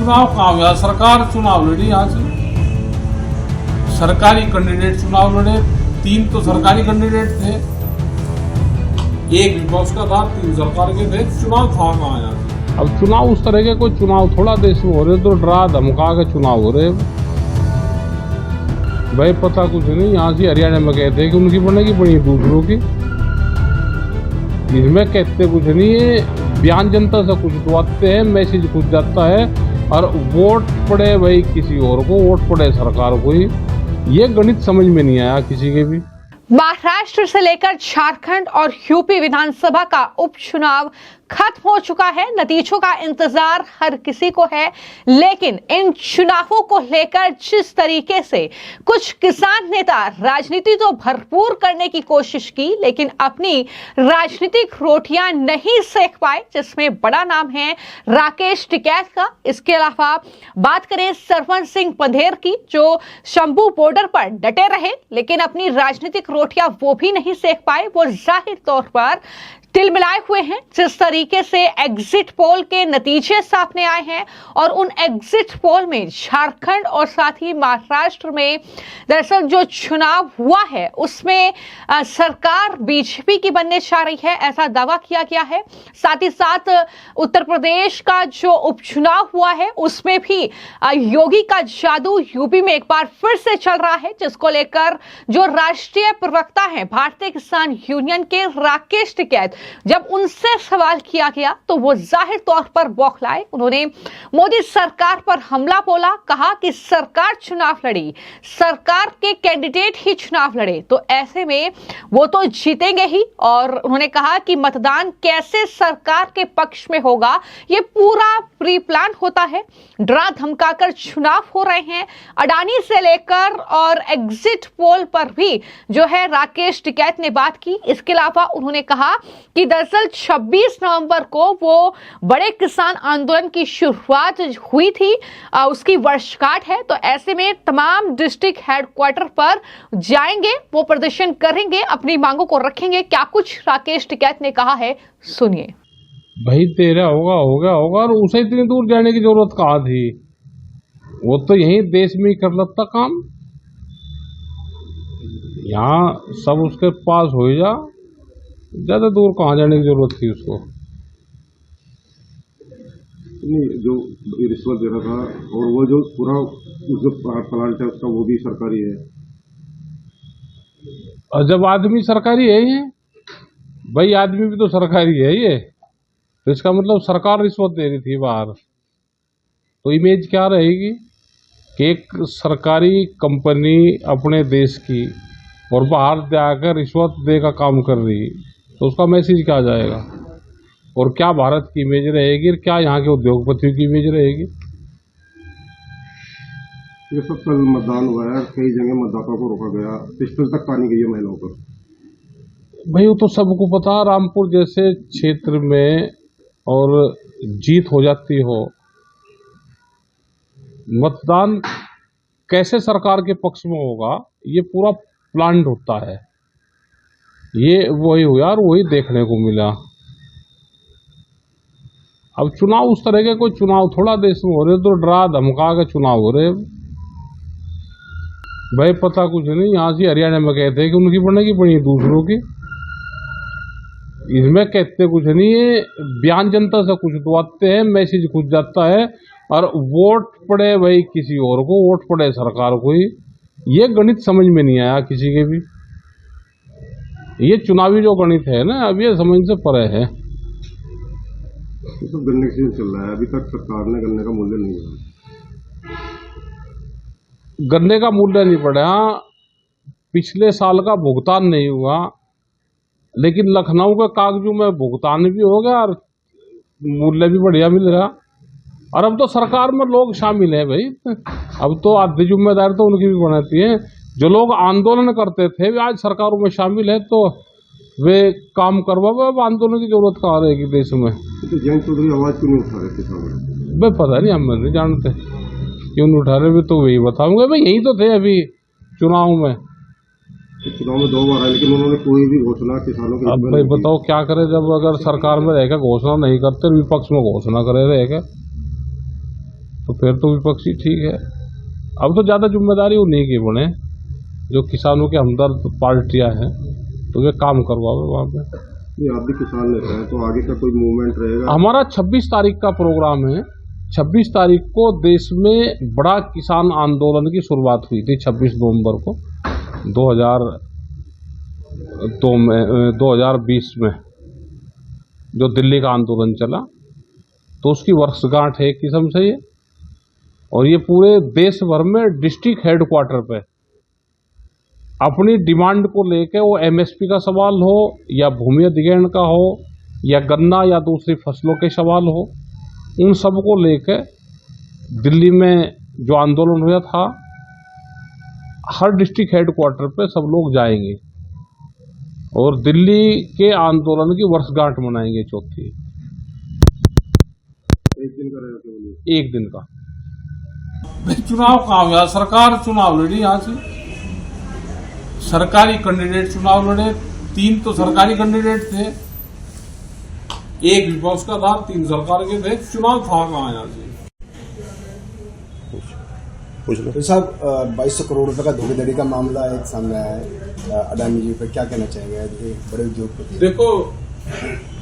चुनाव कहाँ हुआ? सरकार चुनाव लड़ी यहाँ से, सरकारी कैंडिडेट चुनाव लड़े। 3 तो सरकारी कैंडिडेट थे, 1 विपक्ष का था, 3 सरकार के थे। चुनाव था कहाँ यहाँ से? अब चुनाव उस तरह के कोई चुनाव थोड़ा देश में हो रहे, तो डरा धमका के चुनाव हो रहे। भाई पता कुछ नहीं। यहाँ से हरियाणा में कहते हैं कि उनकी बनेगी बनी दूसरों की, इसमें कहते कुछ नहीं है। बयान जनता से कुछ तो आते हैं, मैसेज कुछ जाता है, और वोट पड़े भाई किसी और को, वोट पड़े सरकार को ही। ये गणित समझ में नहीं आया किसी के भी। महाराष्ट्र से लेकर झारखंड और यूपी विधानसभा का उपचुनाव खत्म हो चुका है। नतीजों का इंतजार हर किसी को है, लेकिन इन चुनावों को लेकर जिस तरीके से कुछ किसान नेता राजनीति तो भरपूर करने की कोशिश की, लेकिन अपनी राजनीतिक रोटियां नहीं सेक पाए, जिसमें बड़ा नाम है राकेश टिकैत का। इसके अलावा बात करें सरवन सिंह पंधेर की, जो शंभू बॉर्डर पर डटे रहे, लेकिन अपनी राजनीतिक रोटियां वो भी नहीं सेक पाए। वो जाहिर तौर पर तिलमिलाए हुए हैं। जिस तरीके से एग्जिट पोल के नतीजे सामने आए हैं, और उन एग्जिट पोल में झारखंड और साथ ही महाराष्ट्र में दरअसल जो चुनाव हुआ है उसमें सरकार बीजेपी की बनने जा रही है, ऐसा दावा किया गया है। साथ ही साथ उत्तर प्रदेश का जो उपचुनाव हुआ है उसमें भी योगी का जादू यूपी में एक बार फिर से चल रहा है, जिसको लेकर जो राष्ट्रीय प्रवक्ता है भारतीय किसान यूनियन के राकेश टिकैत, जब उनसे सवाल किया गया तो वो जाहिर तौर पर बौखलाए। उन्होंने मोदी सरकार पर हमला बोला, कहा कि सरकार चुनाव लड़ी, सरकार के कैंडिडेट ही चुनाव लड़े, तो ऐसे में वो तो जीतेंगे ही। और उन्होंने कहा कि मतदान कैसे सरकार के पक्ष में होगा, ये पूरा प्री प्लान होता है। डरा धमकाकर चुनाव हो रहे हैं। अडानी से लेकर और एग्जिट पोल पर भी जो है राकेश टिकैत ने बात की। इसके अलावा उन्होंने कहा कि दरअसल 26 नवंबर को वो बड़े किसान आंदोलन की शुरुआत हुई थी, उसकी वर्षगांठ है, तो ऐसे में तमाम डिस्ट्रिक्ट हेडक्वार्टर पर जाएंगे, वो प्रदर्शन करेंगे, अपनी मांगों को रखेंगे। क्या कुछ राकेश टिकैत ने कहा है, सुनिए। भाई तेरा होगा हो गया होगा, और उसे इतनी दूर जाने की जरूरत कहाँ थी? वो तो यहीं देश में ही कर लेता काम, यहाँ सब उसके पास हो जा, ज्यादा दूर कहाँ जाने की जरूरत थी उसको? नहीं, जो रिश्वत दे रहा था, और वो जो पूरा जो प्लांट है उसका वो भी सरकारी है। और जब आदमी सरकारी है ये, भाई आदमी भी तो सरकारी है ये, तो इसका मतलब सरकार रिश्वत दे रही थी बाहर। तो इमेज क्या रहेगी कि एक सरकारी कंपनी अपने देश की और बाहर जाकर रिश्वत दे का काम कर रही, तो उसका मैसेज क्या जाएगा? और क्या भारत की इमेज रहेगी, और क्या यहाँ के उद्योगपतियों की इमेज रहेगी? ये सब कल मतदान हुआ है, कई जगह मतदाताओं को रोका गया, पिस्टल तक पानी गई है महिलाओं पर। भाई वो तो सबको पता, रामपुर जैसे क्षेत्र में और जीत हो जाती हो, मतदान कैसे सरकार के पक्ष में होगा, ये पूरा प्लान होता है। ये वही हुआ और वही देखने को मिला। अब चुनाव उस तरह के कोई चुनाव थोड़ा देश में हो रहे, तो डरा धमका के चुनाव हो रहे। भाई पता कुछ नहीं। यहाँ से हरियाणा में कहते हैं कि उनकी बनेगी बनी दूसरों की, इसमें कहते कुछ नहीं है। बयान जनता से कुछ तो आते हैं, मैसेज कुछ जाता है, और वोट पड़े भाई किसी और को, वोट पड़े सरकार को ही। ये गणित समझ में नहीं आया किसी के भी। ये चुनावी जो गणित है ना, अब ये समझ से परे है। तो गन्ने का सीजन चल रहा है, अभी तक सरकार ने गन्ने का मूल्य नहीं बढ़ाया। गन्ने का मूल्य नहीं बढ़ा, पिछले साल का भुगतान नहीं हुआ, लेकिन लखनऊ के कागजों में भुगतान भी हो गया और मूल्य भी बढ़िया मिल रहा। और अब तो सरकार में लोग शामिल हैं भाई, अब तो आधी जिम्मेदारी तो उनकी भी बनाती है। जो लोग आंदोलन करते थे वे आज सरकारों में शामिल है, तो वे काम करवा, अब आंदोलन की जरूरत कहाँ रहेगी देश में? तो जयंत चौधरी आवाज क्यों नहीं उठा रहे किसानों? भाई पता नहीं, हम नहीं जानते क्यों नहीं उठा रहे, भी तो वही बताऊंगा। भाई यही तो थे अभी चुनाव में। चुनाव में 2 बार आए, लेकिन उन्होंने कोई भी घोषणा किसानों के। अब भाई बताओ क्या करे, जब अगर सरकार में रहेगा घोषणा नहीं करते, विपक्ष में घोषणा करे रहेगा। तो फिर तो विपक्षी ठीक है। अब तो ज़्यादा जिम्मेदारी उन्हीं की बने जो किसानों के हमदर्द पार्टियां हैं, तो वे काम करवावे वहाँ पे। नहीं, आप भी किसान नेता हैं, तो आगे का कोई मूवमेंट रहेगा? हमारा 26 तारीख का प्रोग्राम है। 26 तारीख को देश में बड़ा किसान आंदोलन की शुरुआत हुई थी 26 नवंबर को 2020 में जो दिल्ली का आंदोलन चला, तो उसकी वर्षगांठ है एक किस्म से ये। और ये पूरे देश भर में डिस्ट्रिक्ट हेडक्वार्टर पे अपनी डिमांड को लेके, वो एमएसपी का सवाल हो या भूमि अधिग्रहण का हो या गन्ना या दूसरी फसलों के सवाल हो, उन सब को लेके दिल्ली में जो आंदोलन हुआ था, हर डिस्ट्रिक्ट हेडक्वार्टर पे सब लोग जाएंगे और दिल्ली के आंदोलन की वर्षगांठ मनाएंगे चौथी। एक दिन का रहेगा केवल? एक दिन का। चुनाव कहाँ हुआ? सरकार चुनाव लड़ी यहाँ से, सरकारी कैंडिडेट चुनाव लड़े। 3 तो सरकारी कैंडिडेट थे, 1 विपक्ष का था, 3 सरकार के थे। चुनाव था कहाँ यहाँ से? तो साहब 2200 करोड़ रुपए का धोखाधड़ी का मामला एक सामने आया है अडानी जी पे, क्या कहना चाहेंगे? ये बड़े उद्योगपति। देखो,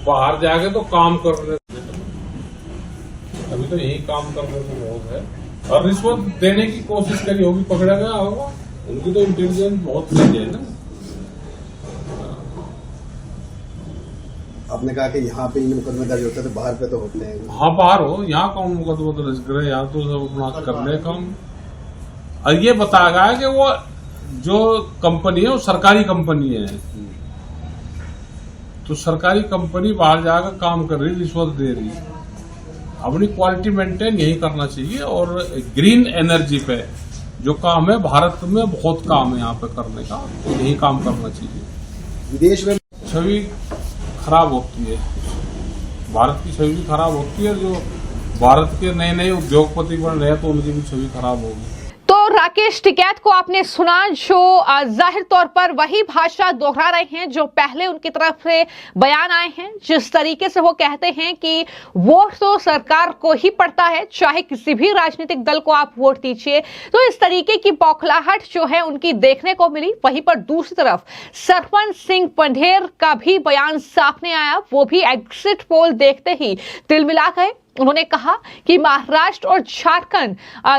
बाहर जाके तो काम कर रहे थे, अभी तो यही काम कर रहे थे बहुत है, और रिश्वत देने की कोशिश करी होगी, पकड़ा गया होगा। उनकी तो इंटेलिजेंस बहुत तेज है ना। आपने कहा कि यहाँ पे इन मुकदमे दर्ज होते हैं, तो बाहर पे तो होते हैं। हाँ, बाहर हो, यहाँ कौन मुकदमा दर्ज करे? यहाँ तो सब अपना कर ले काम। और ये बताया गया है कि वो जो कंपनी है वो सरकारी कंपनी है, तो सरकारी कंपनी बाहर जाकर काम कर रही, रिश्वत दे रही। अपनी क्वालिटी मेंटेन यही करना चाहिए। और ग्रीन एनर्जी पे जो काम है, भारत में बहुत काम है यहाँ पे करने का, तो यही काम करना चाहिए। विदेश में छवि खराब होती है, भारत की छवि भी खराब होती है। जो भारत के नए नए उद्योगपति बन रहे हैं तो उनकी भी छवि खराब होगी। तो राकेश टिकैत को आपने सुना, जो जाहिर तौर पर वही भाषा दोहरा रहे हैं जो पहले उनकी तरफ से बयान आए हैं। जिस तरीके से वो कहते हैं कि वोट तो सरकार को ही पड़ता है, चाहे किसी भी राजनीतिक दल को आप वोट दीजिए, तो इस तरीके की बौखलाहट जो है उनकी देखने को मिली। वहीं पर दूसरी तरफ सरपंच सिंह पंढेर का भी बयान सामने आया, वो भी एग्जिट पोल देखते ही तिलमिला गए। उन्होंने कहा कि महाराष्ट्र और झारखंड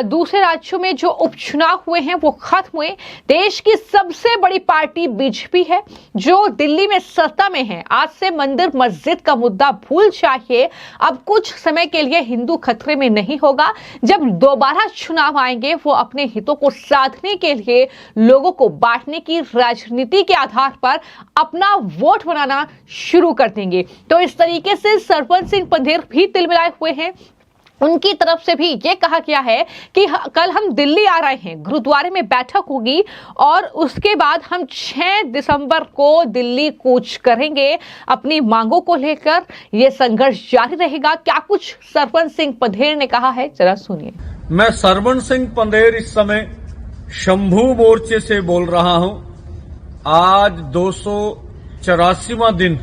दूसरे राज्यों में जो उपचुनाव हुए हैं वो खत्म हुए। देश की सबसे बड़ी पार्टी बीजेपी है जो दिल्ली में सत्ता में है। आज से मंदिर मस्जिद का मुद्दा भूल जाइए। अब कुछ समय के लिए हिंदू खतरे में नहीं होगा। जब दोबारा चुनाव आएंगे वो अपने हितों को साधने के लिए लोगों को बांटने की राजनीति के आधार पर अपना वोट बनाना शुरू कर देंगे। तो इस तरीके से सरपंच सिंह पंढेर भी तिलमिलाए हुए हैं। उनकी तरफ से भी ये कहा गया है कि कल हम दिल्ली आ रहे हैं, गुरुद्वारे में बैठक होगी और उसके बाद हम 6 दिसंबर को दिल्ली कूच करेंगे। अपनी मांगों को लेकर यह संघर्ष जारी रहेगा। क्या कुछ सरपंच सिंह पंढेर ने कहा है, जरा सुनिए। मैं सरपंच सिंह पंढेर इस समय शंभू मोर्चे से बोल रहा हूं। आज 284वां दिन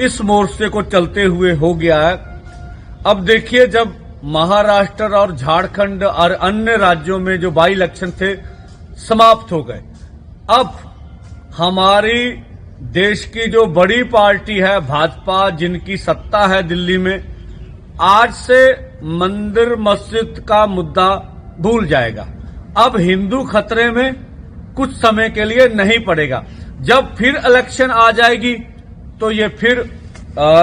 इस मोर्चे को चलते हुए हो गया है। अब देखिए, जब महाराष्ट्र और झारखंड और अन्य राज्यों में जो बाई इलेक्शन थे समाप्त हो गए, अब हमारी देश की जो बड़ी पार्टी है भाजपा, जिनकी सत्ता है दिल्ली में, आज से मंदिर मस्जिद का मुद्दा भूल जाएगा। अब हिंदू खतरे में कुछ समय के लिए नहीं पड़ेगा। जब फिर इलेक्शन आ जाएगी तो ये फिर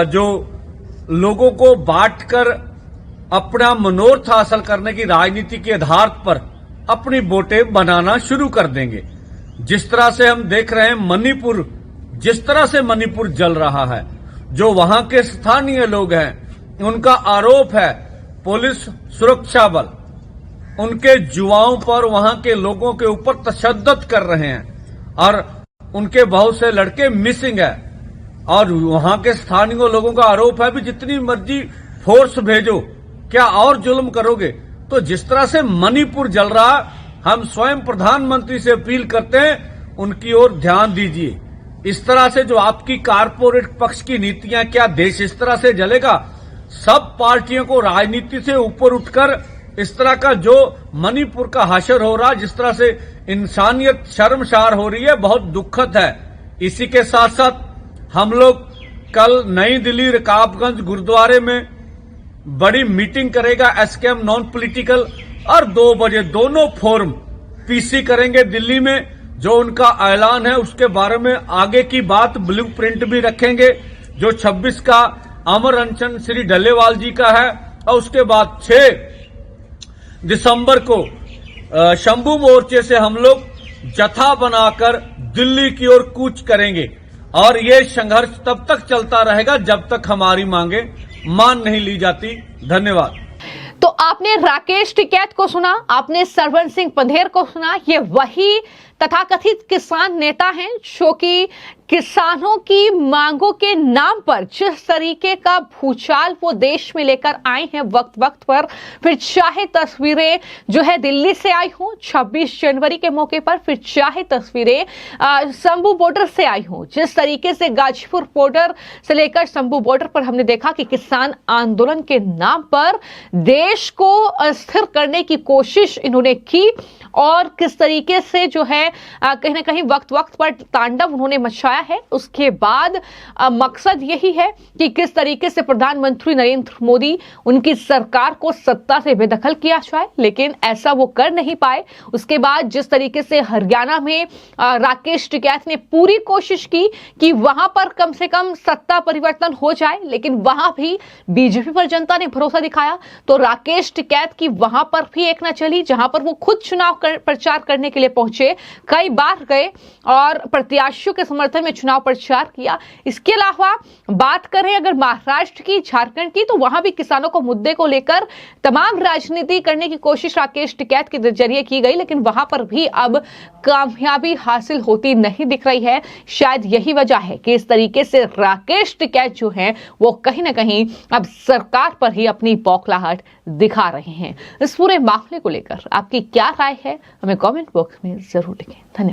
जो लोगों को बांटकर अपना मनोरथ हासिल करने की राजनीति के आधार पर अपनी वोटें बनाना शुरू कर देंगे। जिस तरह से हम देख रहे हैं मणिपुर, जिस तरह से मणिपुर जल रहा है, जो वहां के स्थानीय लोग हैं उनका आरोप है पुलिस सुरक्षा बल उनके युवाओं पर, वहां के लोगों के ऊपर तशद्दुद कर रहे हैं और उनके बहुत से लड़के मिसिंग है। और वहां के स्थानीय लोगों का आरोप है भी जितनी मर्जी फोर्स भेजो, क्या और जुल्म करोगे। तो जिस तरह से मणिपुर जल रहा, हम स्वयं प्रधानमंत्री से अपील करते हैं उनकी ओर ध्यान दीजिए। इस तरह से जो आपकी कारपोरेट पक्ष की नीतियां, क्या देश इस तरह से जलेगा? सब पार्टियों को राजनीति से ऊपर उठकर इस तरह का जो मणिपुर का हाशर हो रहा, जिस तरह से इंसानियत शर्मसार हो रही है, बहुत दुखद है। इसी के साथ साथ हम लोग कल नई दिल्ली रकाबगंज गुरुद्वारे में बड़ी मीटिंग करेगा एसकेएम नॉन पॉलिटिकल, और 2 बजे दोनों फोरम पीसी करेंगे दिल्ली में। जो उनका ऐलान है उसके बारे में आगे की बात ब्लूप्रिंट भी रखेंगे। जो 26 का अमर अनशन श्री डल्लेवाल जी का है, और उसके बाद 6 दिसंबर को शंभू मोर्चे से हम लोग जत्था बनाकर दिल्ली की ओर कूच करेंगे, और ये संघर्ष तब तक चलता रहेगा जब तक हमारी मांगे मान नहीं ली जाती। धन्यवाद। तो आपने राकेश टिकैत को सुना, आपने सरवन सिंह पंधेर को सुना। ये वही तथाकथित किसान नेता हैं जो कि किसानों की मांगों के नाम पर जिस तरीके का भूचाल वो देश में लेकर आए हैं वक्त वक्त पर, फिर चाहे तस्वीरें जो है दिल्ली से आई हों 26 जनवरी के मौके पर, फिर चाहे तस्वीरें शंभू बॉर्डर से आई हों, जिस तरीके से गाजीपुर बॉर्डर से लेकर शंभू बॉर्डर पर हमने देखा कि किसान आंदोलन के नाम पर देश को अस्थिर करने की कोशिश इन्होंने की, और किस तरीके से जो है कहीं ना कहीं वक्त वक्त पर तांडव उन्होंने मचाया है। उसके बाद मकसद यही है कि किस तरीके से प्रधानमंत्री नरेंद्र मोदी उनकी सरकार को सत्ता से बेदखल किया जाए, लेकिन ऐसा वो कर नहीं पाए। उसके बाद जिस तरीके से हरियाणा में राकेश टिकैत ने पूरी कोशिश की कि वहां पर कम से कम सत्ता परिवर्तन हो जाए, लेकिन वहां भी बीजेपी पर जनता ने भरोसा दिखाया। तो राकेश टिकैत की वहां पर भी एक न चली, जहां पर वो खुद चुनाव प्रचार करने के लिए पहुंचे, कई बार गए और प्रत्याशियों के समर्थन में चुनाव प्रचार किया। इसके अलावा बात करें अगर महाराष्ट्र की, झारखंड की, तो वहां भी किसानों को मुद्दे को लेकर तमाम राजनीति करने की कोशिश राकेश टिकैत के जरिए की गई, लेकिन वहां पर भी अब कामयाबी हासिल होती नहीं दिख रही है। शायद यही वजह है कि इस तरीके से राकेश टिकैत जो है वो कहीं ना कहीं अब सरकार पर ही अपनी बौखलाहट दिखा रहे हैं। इस पूरे मामले को लेकर आपकी क्या राय है, हमें कमेंट बॉक्स में जरूर लिखें। धन्यवाद।